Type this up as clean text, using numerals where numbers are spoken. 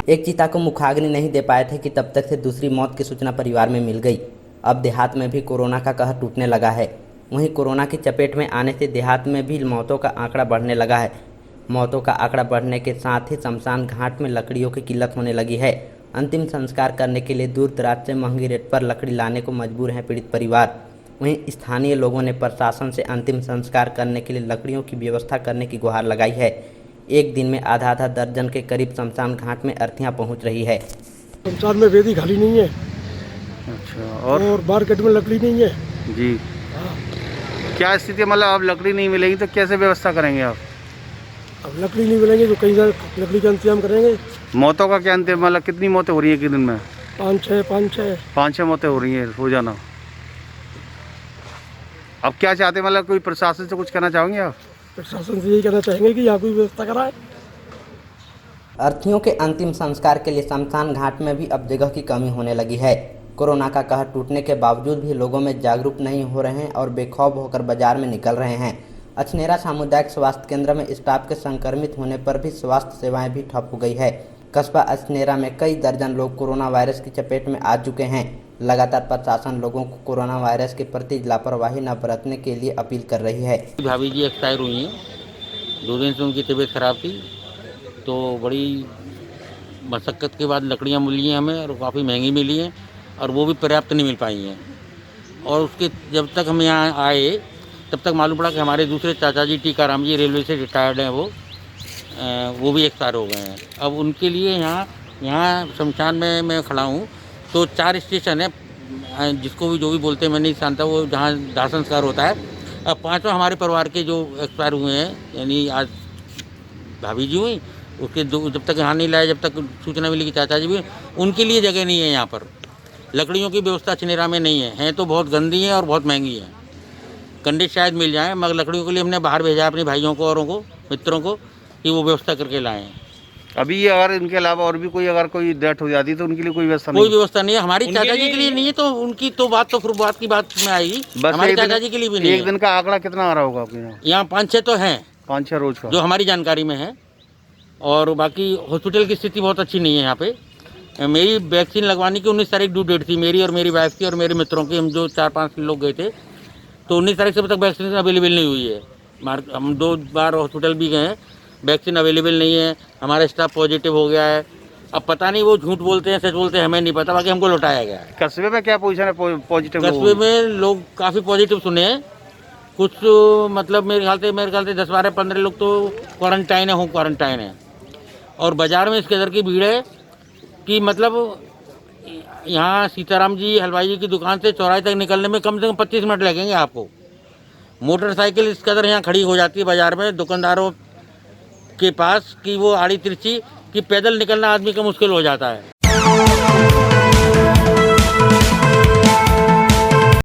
एक चीता को मुखाग्नि नहीं दे पाए थे कि तब तक से दूसरी मौत की सूचना परिवार में मिल गई। अब देहात में भी कोरोना का कहर टूटने लगा है। वहीं कोरोना की चपेट में आने से देहात में भी मौतों का आंकड़ा बढ़ने लगा है। मौतों का आंकड़ा बढ़ने के साथ ही शमशान घाट में लकड़ियों की किल्लत होने लगी है। अंतिम संस्कार करने के लिए दूर दराज से महंगी रेट पर लकड़ी लाने को मजबूर हैं पीड़ित परिवार। वहीं स्थानीय लोगों ने प्रशासन से अंतिम संस्कार करने के लिए लकड़ियों की व्यवस्था करने की गुहार लगाई है। एक दिन में आधा दर्जन के करीब शमशान घाट में अर्थियां पहुंच रही है। शमशान में वेदी खाली नहीं है। अच्छा, और मार्केट में लकड़ी नहीं है जी। हाँ। क्या स्थिति, मतलब अब लकड़ी नहीं मिलेगी तो कैसे व्यवस्था करेंगे आप? अब लकड़ी नहीं मिलेंगे तो कहीं लकड़ी का इंतजाम करेंगे। मौतों का क्या अंतिम, मतलब कितनी मौतें हो रही है एक दिन में? पाँच छः मौतें हो रही हैं रोजाना। अब क्या चाहते हैं, मतलब कोई प्रशासन से कुछ कहना चाहोगे आप? प्रशासन से यही कहना चाहेंगे कि यहाँ कोई व्यवस्था कराए। अर्थियों के अंतिम संस्कार के लिए शमशान घाट में भी अब जगह की कमी होने लगी है। कोरोना का कहर टूटने के बावजूद भी लोगों में जागरूक नहीं हो रहे हैं और बेखौफ होकर बाजार में निकल रहे हैं। अछनेरा सामुदायिक स्वास्थ्य केंद्र में स्टाफ के संक्रमित होने पर भी स्वास्थ्य सेवाएं भी ठप हो गई है। कस्बा अछनेरा में कई दर्जन लोग कोरोना वायरस की चपेट में आ चुके हैं। लगातार प्रशासन लोगों को कोरोना वायरस के प्रति लापरवाही न बरतने के लिए अपील कर रही है। भाभी जी एक्सपायर हुई हैं, 2 दिन से उनकी तबीयत खराब थी, तो बड़ी मशक्क़त के बाद लकड़ियाँ मिली हैं हमें और काफ़ी महंगी मिली हैं और वो भी पर्याप्त नहीं मिल पाई हैं। और उसके जब तक हम यहाँ आए तब तक मालूम पड़ा कि हमारे दूसरे चाचा जी टीकाराम जी रेलवे से रिटायर्ड हैं, वो भी एक्सपायर हो गए हैं। अब उनके लिए यहाँ शमशान में मैं खड़ा हूँ तो 4 स्टेशन है, जिसको भी जो भी बोलते हैं मैं नहीं जानता, वो जहाँ दाह संस्कार होता है। अब 5 हमारे परिवार के जो एक्सपायर हुए हैं, यानी आज भाभी जी हुई, उसके जब तक यहाँ नहीं लाए, जब तक सूचना मिली कि चाचा जी भी, उनके लिए जगह नहीं है यहाँ पर। लकड़ियों की व्यवस्था अछनेरा में नहीं है तो बहुत गंदी है और बहुत महंगी है। कंडे शायद मिल जाए, मगर लकड़ियों के लिए हमने बाहर भेजा अपने भाइयों को, औरों को, मित्रों को, कि वो व्यवस्था करके लाएँ। अभी ये अगर इनके अलावा और भी कोई अगर कोई डेथ हो जाती तो उनके लिए कोई व्यवस्था कोई व्यवस्था नहीं है। हमारी चाचा जी के लिए नहीं है तो उनकी तो बात तो फिर बात की बात में आएगी। हमारे चाचा जी के लिए भी नहीं है। एक दिन का आंकड़ा कितना आ रहा होगा आपके यहाँ? यहाँ 5-6 तो हैं, 5-6 रोज का, जो हमारी जानकारी में है। और बाकी हॉस्पिटल की स्थिति बहुत अच्छी नहीं है यहाँ पे। मेरी वैक्सीन लगवाने की 19 तारीख ड्यू डेट थी, मेरी और मेरी वाइफ की और मेरे मित्रों की। हम जो 4-5 लोग गए थे तो 19 तारीख से अब तक वैक्सीन अवेलेबल नहीं हुई है। हम 2 बार हॉस्पिटल भी गए हैं, वैक्सीन अवेलेबल नहीं है। हमारा स्टाफ पॉजिटिव हो गया है। अब पता नहीं वो झूठ बोलते हैं सच बोलते हैं, हमें नहीं पता, बाकी हमको लौटाया गया है। कस्बे में क्या पोजीशन है पॉजिटिव? कस्बे में लोग काफ़ी पॉजिटिव सुने हैं। कुछ मतलब मेरे ख्याल से 10, 12, 15 लोग तो क्वारंटाइन है, होम क्वारंटाइन है। और बाज़ार में इस कदर की भीड़ है कि मतलब यहाँ सीताराम जी हलवाई जी की दुकान से चौराहे तक निकलने में कम से कम 25 मिनट लगेंगे आपको। मोटरसाइकिल इस कदर यहाँ खड़ी हो जाती है बाज़ार में दुकानदारों के पास कि वो आड़ी तिरछी कि पैदल निकलना आदमी का मुश्किल हो जाता है।